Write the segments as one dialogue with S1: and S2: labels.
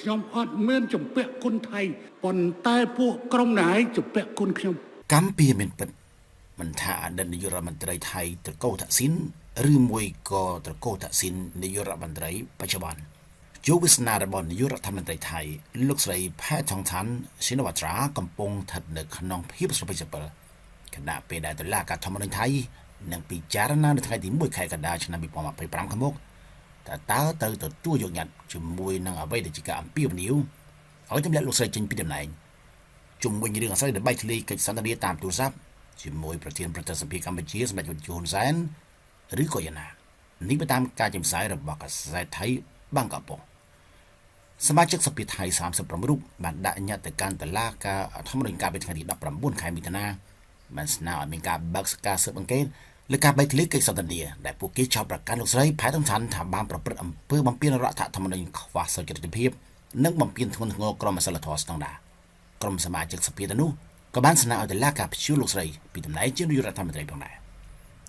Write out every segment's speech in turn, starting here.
S1: ខ្ញុំអត់មានជំពាក់គុណថៃប៉ុន្តែពួកក្រុមណៃជំពាក់គុណខ្ញុំ
S2: កម្ពុជាមានពិតមិនថាអតីតនាយករដ្ឋមន្ត្រីថៃត្រកូលថាក់ស៊ីនឬមួយក៏ត្រកូលថាក់ស៊ីននាយករដ្ឋមន្ត្រីបច្ចុប្បន្នយុវវាសនារបស់នាយករដ្ឋមន្ត្រីថៃលោកស្រីផែថងថាន់ស៊ីណូវ៉ាត្រាកំពុងស្ថិតនៅក្នុងភាពស្រពិចស្រពិលខណៈពេលដែលតុលាការធម្មនុញ្ញថៃនឹងពិចារណានៅថ្ងៃទី1ខែកក្កដាឆ្នាំ2025ខាងមុខតើត្រូវទទួលយកញត្តិជាមួយនឹងអ្វីដែលជាការអំពាវនាវឲ្យទម្លាក់លោកស្រីចេញពីតំណែងជុំវិញរឿងអាស្រ័យដើម្បីធ្លាយកិច្ចសន្ទនាតាមទូរស័ព្ទជាមួយប្រធានប្រតិសភាកម្ពុជាសម្ដេចហ៊ុនសែនឬក៏យ៉ាងណានេះទៅតាមការចេញផ្សាយរបស់កាសែតថៃបាងកកប៉ុសមាជិកសភាថៃ36រូបបានដាក់ញត្តិទៅកាន់តុលាការធម្មនុញ្ញកាលពីថ្ងៃទី19ខែមិថុនាបានស្នើឲ្យមានការបើកការស៊ើបអង្កេតលើការបែកធ្លាយកិច្ចសន្ទនាដែលពួកគេចោទប្រកាន់លោកស្រីផែថងថាន់ថាបានប្រព្រឹត្តអំពើបំពានរដ្ឋធម្មនុញ្ញខ្វះសុចរិតភាពនិងបំពានធ្ងន់ធ្ងរក្រមសីលធម៌ស្តង់ដារក្រុមសមាជិកសភាទាំងនោះក៏បានស្នើឲ្យតុលាការព្យួរលោកស្រីពីតំណែងជានាយករដ្ឋមន្ត្រីផងដែរ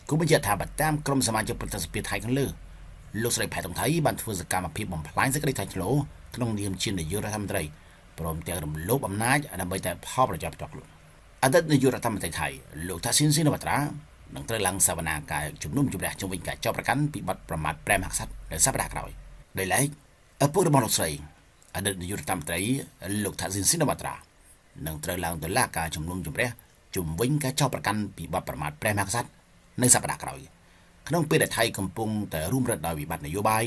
S2: គូបញ្ជាក់ថាបើតាមក្រុមសមាជិកប្រតិសភាថៃខាងលើលោកស្រីផែថងថៃបានធ្វើសកម្មភាពបំផ្លាញសេចក្តីថ្លៃថ្នូរក្នុងនាមជានាយករដ្ឋមន្ត្រីព្រមទាំងរំលោភអំណាចដើម្បីតែផលប្រយោជន៍ផ្ទាល់ខ្លួនអតីតនាយករដ្ឋមន្ត្រីថៃលោកថាស៊ីនស៊ីណូវ៉ាត្រានឹងត្រូវឡើងសវនាការជំនុំជម្រះជុំវិញការចោទប្រកាន់ពីបទប្រមាថព្រះមហាក្សត្រនៅសប្តាហ៍ក្រោយដោយឡែកឪពុករបស់លោកស្រីអតីតនាយករដ្ឋមន្ត្រីលោកថាស៊ីនស៊ីណូវ៉ាត្រានឹងត្រូវឡើងតុលាការជំនុំជម្រះជុំវិញការចោទប្រកាន់ពីបទប្រមាថព្រះមហាក្សត្រនៅសប្តាហ៍ក្រោយក្នុងពេលដែលថៃកំពុងតែរួមរត់ដោយវិបត្តិនយោបាយ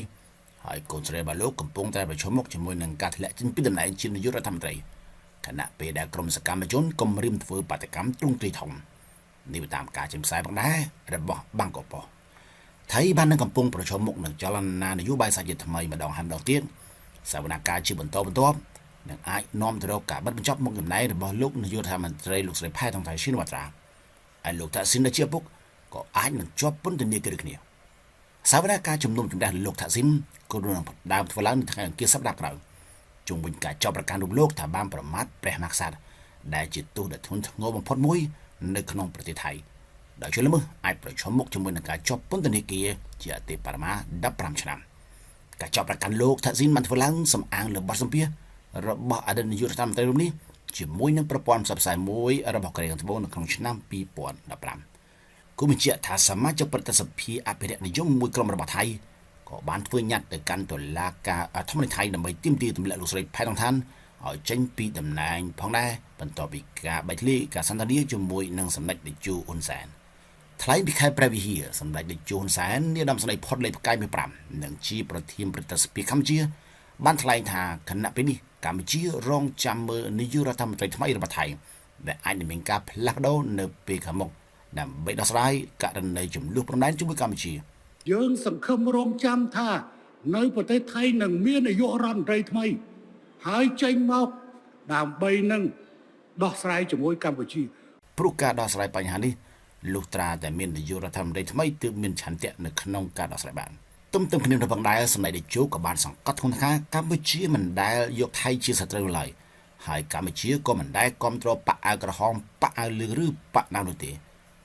S2: ហើយកូនស្រីរបស់លោកកំពុងតែប្រឈមមុខជាមួយនឹងការធ្លាក់ចេញពីតំណែងជានាយករដ្ឋមន្ត្រីខណៈពេលដែលក្រុមសកម្មជនគំរាមធ្វើបាតកម្មទ្រង់ទ្រាយធំនេះតាមការចេញផ្សាយផងដែររបស់បាងកកប៉ុថៃបាននឹងកំពុងប្រឈមមុខនឹងចលនានយោបាយសាជាថ្មីម្ដងហើយម្ដងទៀតសវនកម្មជាបន្តបន្ទាប់នឹងអាចនាំទៅរកការបិទបញ្ចប់មុខតំណែងរបស់លោកនាយករដ្ឋមន្ត្រីលោកស្រីផែថងថៃស៊ីនវ៉ាត្រាហើយលោកថាស៊ីនជាពុកក៏អាចនឹងជាប់ពន្ធនាគារគ្នាសវនកម្មជំនុំជម្រះលោកថាស៊ីនក៏នឹងដើមធ្វើឡើងនៅថ្ងៃអង្គារសប្តាហ៍ក្រោយជុំវិញការចោទប្រកាន់រូបលោកថាបានប្រមាថព្រះមហាក្សត្រដែលជាទោសដ៏ធ្ងន់ធ្ងរបំផុតមួយនៅក្នុងប្រទេសថៃដោយជាល្មើសអាចប្រឈមមុខជាមួយនឹងការជាប់ពន្ធនាគារជាអតិបរមា15ឆ្នាំការចោទប្រកាន់លោកថាស៊ីនបានធ្វើឡើងសំអាងលើបទសម្ភាសន៍របស់អតីតនាយករដ្ឋមន្ត្រីរូបនេះជាមួយនឹងប្រព័ន្ធផ្សព្វផ្សាយមួយរបស់កូរ៉េខាងត្បូងនៅក្នុងឆ្នាំ2015គូបញ្ជាក់ថាសមាជិកប្រតិសភាអភិរក្សនិយមមួយក្រុមរបស់ថៃក៏បានធ្វើញត្តិទៅកាន់តុលាការធម្មនុញ្ញថៃដើម្បីទាមទារទម្លាក់លោកស្រីផែថងថាន់ឲ្យចេញពីតំណែងផងដែរបន្ទាប់ពីការបែកធ្លាយការសន្ទនាជាមួយនឹងសម្ដេចតេជោហ៊ុនសែនថ្លែងពីខេត្តព្រះវិហារសម្ដេចតេជោហ៊ុនសែននាយឧត្តមស្ដីផុតលេខផ្កាយ15និងជាប្រធានប្រតិសភាកម្ពុជាបានថ្លែងថាគណៈពេលនេះកម្ពុជារងចាំមើលនាយករដ្ឋមន្ត្រីថ្មីរបស់ថៃដែលអាចនឹងមានការផ្លាស់ប្ដូរនៅពេលខាងមុខដើម្បីដោះស្រាយករណីចំនួនព្រំដែនជាមួយកម្ពុជា
S1: យើងសង្ឃឹមរងចាំថានៅប្រទេសថៃនឹងមាននាយករដ្ឋមន្ត្រីថ្មីហើយចេញមកដើម្បីនឹងដោះស្រាយជាមួយកម្ពុជា
S2: ព្រោះការដោះស្រាយបញ្ហានេះលុះត្រាតែមាននាយករដ្ឋមន្ត្រីថ្មីទើបមានឆន្ទៈនៅក្នុងការដោះស្រាយបានទំគ្នាទៅផងដែរសម្ដេចតេជោក៏បានសង្កត់ធ្ងន់ថាកម្ពុជាមិនដែលយកថៃជាសត្រូវឡើយហើយកម្ពុជាក៏មិនដែលគ្រប់គ្រងបកអាវក្រហមបកអាវលឿងឬបកណានោះទេ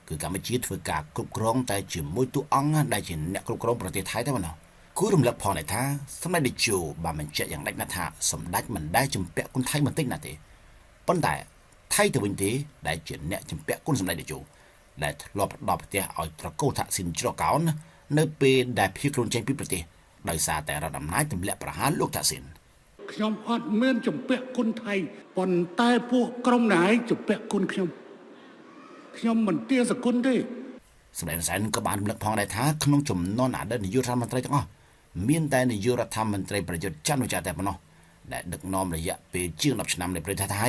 S2: គឺកម្ពុជាធ្វើការគ្រប់គ្រងតែជាមួយតួអង្គដែលជាអ្នកគ្រប់គ្រងប្រទេសថៃតែប៉ុណ្ណោះគួររំលឹកផងដែរថាសម្ដេចតេជោបានបញ្ជាក់យ៉ាងដាច់ណាស់ថាសម្ដេចមិនដែលជំពាក់គុណថៃបន្តិចណាស់ទេប៉ុន្តែថៃទៅវិញទេដែលជាអ្នកជំពាក់គុណសម្ដេចតេជោដែលធ្លាប់ផ្ដល់ប្រទេសឲ្យត្រកូលថាក់ស៊ីនច្រកកោននៅពេលដែលភៀសខ្លួនចេញពីប្រទេសដោយសារតែរដ្ឋអំណាចទម្លាក់ប្រហារលោកថាក់ស៊ីន
S1: ខ្ញុំអត់មានជំពាក់គុណថៃប៉ុន្តែពួកក្រុមណៃជំពាក់គុណខ្ញុំមិនទាសគុណទេ
S2: សម្ដេចហ៊ុនសែនក៏បានរំលឹកផងដែរថាក្នុងចំនួនអតីតនាយករដ្ឋមន្ត្រីទាំងអស់មានតែនាយករដ្ឋមន្ត្រីប្រយុទ្ធច័ន្ទអនុចាតែប៉ុណ្ណោះដែលដឹកនាំរយៈពេលជាង10ឆ្នាំនៃប្រទេសថៃ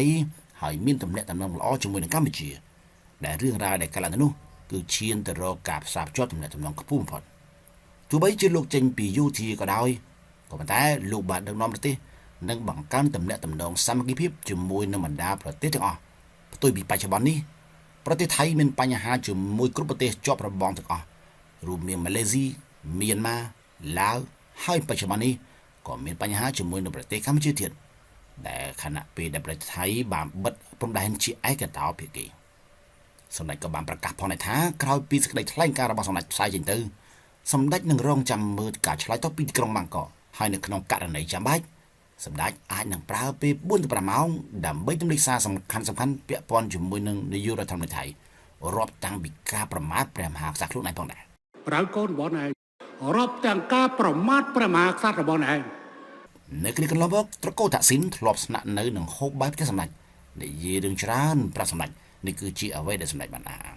S2: ហើយមានទំនាក់ទំនងល្អជាមួយនឹងកម្ពុជាដែលរឿងរ៉ាវដែលកើតឡើងនោះគឺឈានទៅរកការផ្សារភ្ជាប់ទំនាក់ទំនងខ្ពស់បំផុតទោះបីជាលោកចេញពីយោធាក៏ដោយក៏ប៉ុន្តែលោកបានដឹកនាំប្រទេសនិងបង្កើនទំនាក់ទំនងសាមគ្គីភាពជាមួយនឹងបណ្ដាប្រទេសទាំងអស់ផ្ទុយពីបច្ចុប្បន្ននេះប្រទេសថៃមានបញ្ហាជាមួយគ្រប់ប្រទេសជាប់របងទាំងអស់រួមមានម៉ាឡេស៊ីមីយ៉ាន់ម៉ាឡាវហើយបច្ចុប្បន្ននេះក៏មានបញ្ហាជាមួយនឹងប្រទេសកម្ពុជាទៀតដែលខណៈពេលដែលប្រទេសថៃបានបិទព្រំដែនជាឯកតោភាគីសម្ដេចក៏បានប្រកាសផងដែរថាក្រោយពីសេចក្តីថ្លែងការណ៍របស់សម្ដេចផ្សាយចេញទៅសម្ដេចនឹងរងចាំមើលការឆ្លើយតបពីទីក្រុងបាងកកហើយនៅក្នុងករណីចាំបាច់ សម្ដេចអាចនឹងប្រើពេល4ទៅ5ម៉ោងដើម្បីទម្លាយសារសំខាន់ពាក់ព័ន្ធជាមួយនឹងនាយករដ្ឋមន្ត្រីថៃរាប់តាំងពីការប្រមាថព្រះមហាក្សត្រខ្លួនឯងផងដែរ
S1: ប្រើកូនរបស់ឯងរាប់ទាំងការប្រមាថព្រះមហាក្សត្ររបស់ឯង
S2: នៅគ្រាកន្លងមកត្រកូលតាក់ស៊ីនធ្លាប់ស្នាក់នៅនឹងហូបបាយផ្ទះសម្ដេចនិយាយរឿងច្រើនប្រាប់សម្ដេចនេះគឺជាអ្វីដែលសម្ដេចបានអះអាង